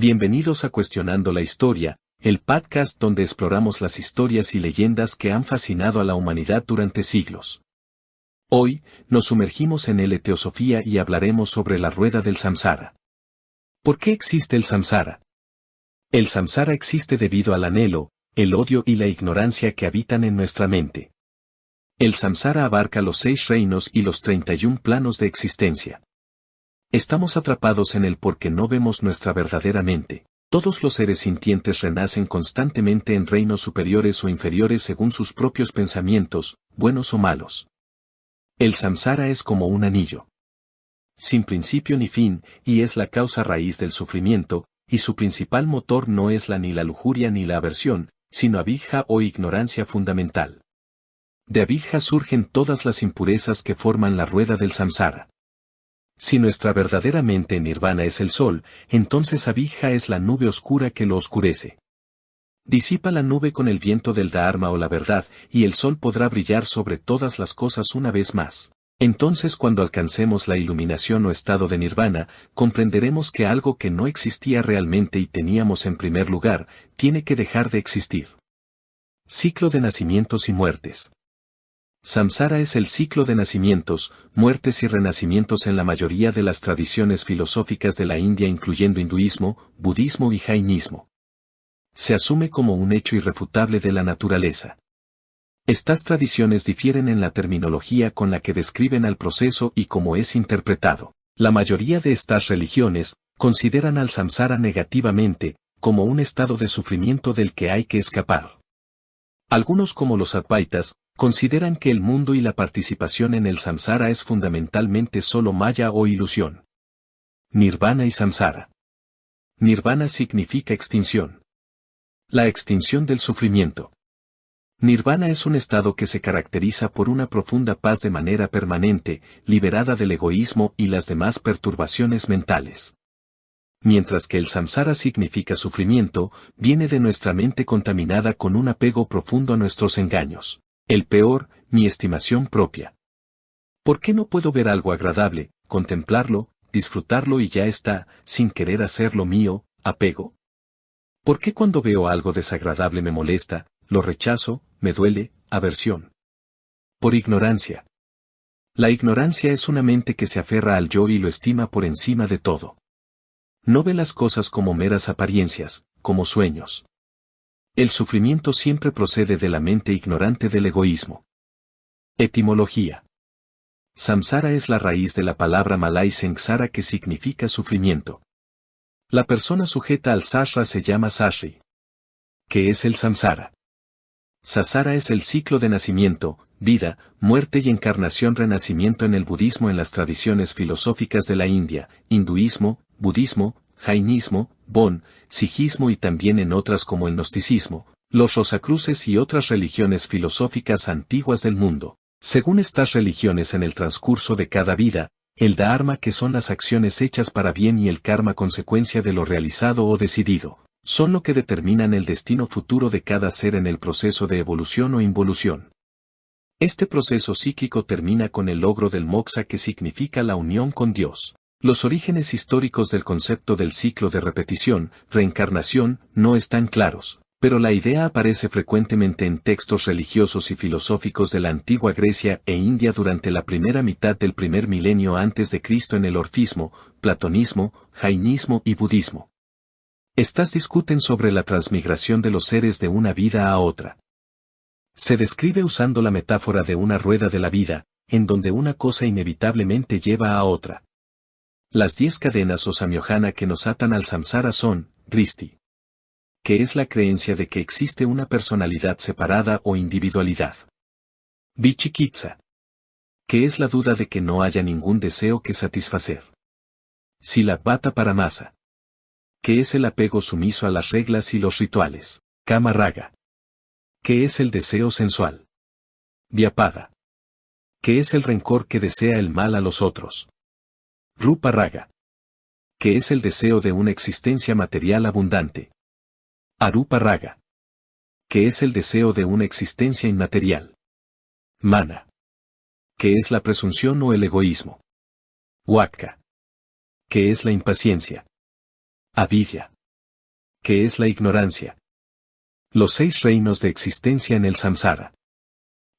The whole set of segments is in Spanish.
Bienvenidos a Cuestionando la Historia, el podcast donde exploramos las historias y leyendas que han fascinado a la humanidad durante siglos. Hoy, nos sumergimos en la teosofía y hablaremos sobre la rueda del samsara. ¿Por qué existe el samsara? El samsara existe debido al anhelo, el odio y la ignorancia que habitan en nuestra mente. El samsara abarca los 6 reinos y los 31 planos de existencia. Estamos atrapados en él porque no vemos nuestra verdadera mente. Todos los seres sintientes renacen constantemente en reinos superiores o inferiores según sus propios pensamientos, buenos o malos. El samsara es como un anillo, sin principio ni fin, y es la causa raíz del sufrimiento, y su principal motor no es ni la lujuria ni la aversión, sino avidya o ignorancia fundamental. De avidya surgen todas las impurezas que forman la rueda del samsara. Si nuestra verdadera mente nirvana es el sol, entonces avidya es la nube oscura que lo oscurece. Disipa la nube con el viento del dharma o la verdad, y el sol podrá brillar sobre todas las cosas una vez más. Entonces cuando alcancemos la iluminación o estado de nirvana, comprenderemos que algo que no existía realmente y teníamos en primer lugar, tiene que dejar de existir. Ciclo de nacimientos y muertes. Samsara es el ciclo de nacimientos, muertes y renacimientos en la mayoría de las tradiciones filosóficas de la India, incluyendo hinduismo, budismo y jainismo. Se asume como un hecho irrefutable de la naturaleza. Estas tradiciones difieren en la terminología con la que describen al proceso y cómo es interpretado. La mayoría de estas religiones consideran al samsara negativamente, como un estado de sufrimiento del que hay que escapar. Algunos, como los advaitas, consideran que el mundo y la participación en el samsara es fundamentalmente solo maya o ilusión. Nirvana y samsara. Nirvana significa extinción. La extinción del sufrimiento. Nirvana es un estado que se caracteriza por una profunda paz de manera permanente, liberada del egoísmo y las demás perturbaciones mentales. Mientras que el samsara significa sufrimiento, viene de nuestra mente contaminada con un apego profundo a nuestros engaños. El peor, mi estimación propia. ¿Por qué no puedo ver algo agradable, contemplarlo, disfrutarlo y ya está, sin querer hacerlo mío, apego? ¿Por qué cuando veo algo desagradable me molesta, lo rechazo, me duele, aversión? Por ignorancia. La ignorancia es una mente que se aferra al yo y lo estima por encima de todo. No ve las cosas como meras apariencias, como sueños. El sufrimiento siempre procede de la mente ignorante del egoísmo. Etimología. Samsara es la raíz de la palabra malay sengsara, que significa sufrimiento. La persona sujeta al sasra se llama sashri. ¿Qué es el samsara? Samsara es el ciclo de nacimiento, vida, muerte y encarnación. Renacimiento en el budismo. En las tradiciones filosóficas de la India, hinduismo, budismo, jainismo, bon, sijismo y también en otras como el gnosticismo, los rosacruces y otras religiones filosóficas antiguas del mundo. Según estas religiones, en el transcurso de cada vida, el dharma, que son las acciones hechas para bien, y el karma, consecuencia de lo realizado o decidido, son lo que determinan el destino futuro de cada ser en el proceso de evolución o involución. Este proceso cíclico termina con el logro del moksha, que significa la unión con Dios. Los orígenes históricos del concepto del ciclo de repetición, reencarnación, no están claros, pero la idea aparece frecuentemente en textos religiosos y filosóficos de la antigua Grecia e India durante la primera mitad del primer milenio antes de Cristo, en el orfismo, platonismo, jainismo y budismo. Estas discuten sobre la transmigración de los seres de una vida a otra. Se describe usando la metáfora de una rueda de la vida, en donde una cosa inevitablemente lleva a otra. Las 10 cadenas o samyojana que nos atan al samsara son, dristi, que es la creencia de que existe una personalidad separada o individualidad. Vichikitsa, que es la duda de que no haya ningún deseo que satisfacer. Silabbata paramasa, que es el apego sumiso a las reglas y los rituales. Kama raga, que es el deseo sensual. Vyapada, que es el rencor que desea el mal a los otros. Rupa raga, que es el deseo de una existencia material abundante. Arupa raga, que es el deseo de una existencia inmaterial. Mana, que es la presunción o el egoísmo. Wakka, que es la impaciencia. Avidya, que es la ignorancia. Los 6 reinos de existencia en el samsara.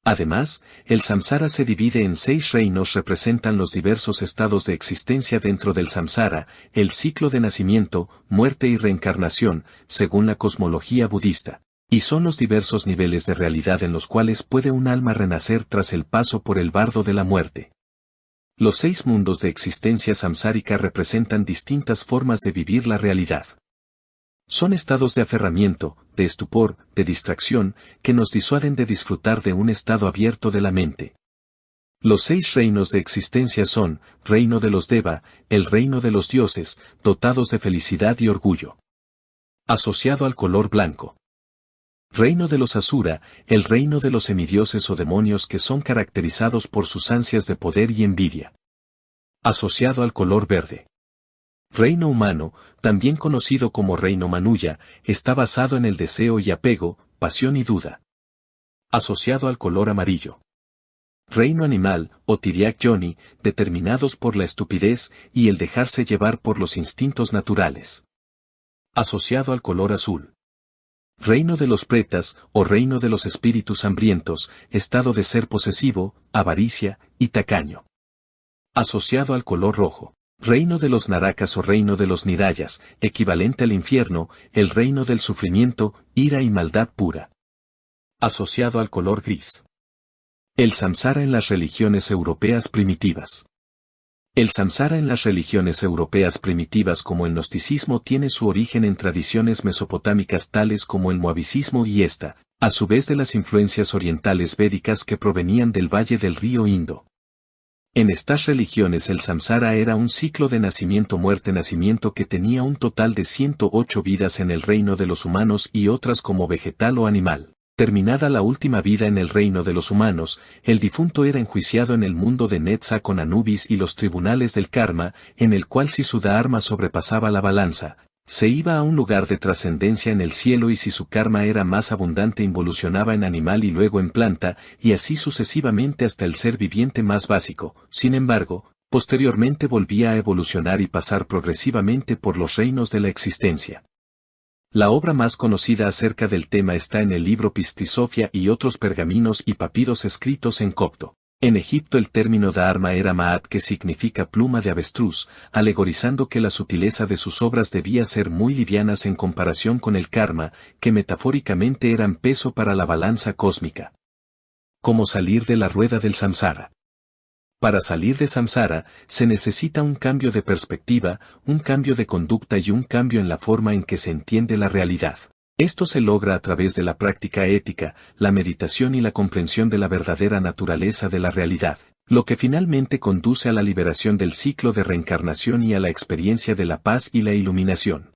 Además, el samsara se divide en 6 reinos, representan los diversos estados de existencia dentro del samsara, el ciclo de nacimiento, muerte y reencarnación, según la cosmología budista, y son los diversos niveles de realidad en los cuales puede un alma renacer tras el paso por el bardo de la muerte. Los 6 mundos de existencia samsárica representan distintas formas de vivir la realidad. Son estados de aferramiento, de estupor, de distracción, que nos disuaden de disfrutar de un estado abierto de la mente. Los 6 reinos de existencia son, reino de los Deva, el reino de los dioses, dotados de felicidad y orgullo. Asociado al color blanco. Reino de los Asura, el reino de los semidioses o demonios que son caracterizados por sus ansias de poder y envidia. Asociado al color verde. Reino humano, también conocido como reino Manuya, está basado en el deseo y apego, pasión y duda. Asociado al color amarillo. Reino animal, o Tiriak Yoni, determinados por la estupidez y el dejarse llevar por los instintos naturales. Asociado al color azul. Reino de los pretas, o reino de los espíritus hambrientos, estado de ser posesivo, avaricia y tacaño. Asociado al color rojo. Reino de los narakas o reino de los nirayas, equivalente al infierno, el reino del sufrimiento, ira y maldad pura. Asociado al color gris. El samsara en las religiones europeas primitivas. El samsara en las religiones europeas primitivas como el gnosticismo tiene su origen en tradiciones mesopotámicas tales como el moabicismo y esta, a su vez de las influencias orientales védicas que provenían del valle del río Indo. En estas religiones el samsara era un ciclo de nacimiento-muerte-nacimiento que tenía un total de 108 vidas en el reino de los humanos y otras como vegetal o animal. Terminada la última vida en el reino de los humanos, el difunto era enjuiciado en el mundo de Netza con Anubis y los tribunales del karma, en el cual si su dharma sobrepasaba la balanza, se iba a un lugar de trascendencia en el cielo y si su karma era más abundante involucionaba en animal y luego en planta, y así sucesivamente hasta el ser viviente más básico. Sin embargo, posteriormente volvía a evolucionar y pasar progresivamente por los reinos de la existencia. La obra más conocida acerca del tema está en el libro Pistisofia y otros pergaminos y papiros escritos en copto. En Egipto el término dharma era ma'at, que significa pluma de avestruz, alegorizando que la sutileza de sus obras debía ser muy livianas en comparación con el karma, que metafóricamente eran peso para la balanza cósmica. ¿Cómo salir de la rueda del samsara? Para salir de samsara, se necesita un cambio de perspectiva, un cambio de conducta y un cambio en la forma en que se entiende la realidad. Esto se logra a través de la práctica ética, la meditación y la comprensión de la verdadera naturaleza de la realidad, lo que finalmente conduce a la liberación del ciclo de reencarnación y a la experiencia de la paz y la iluminación.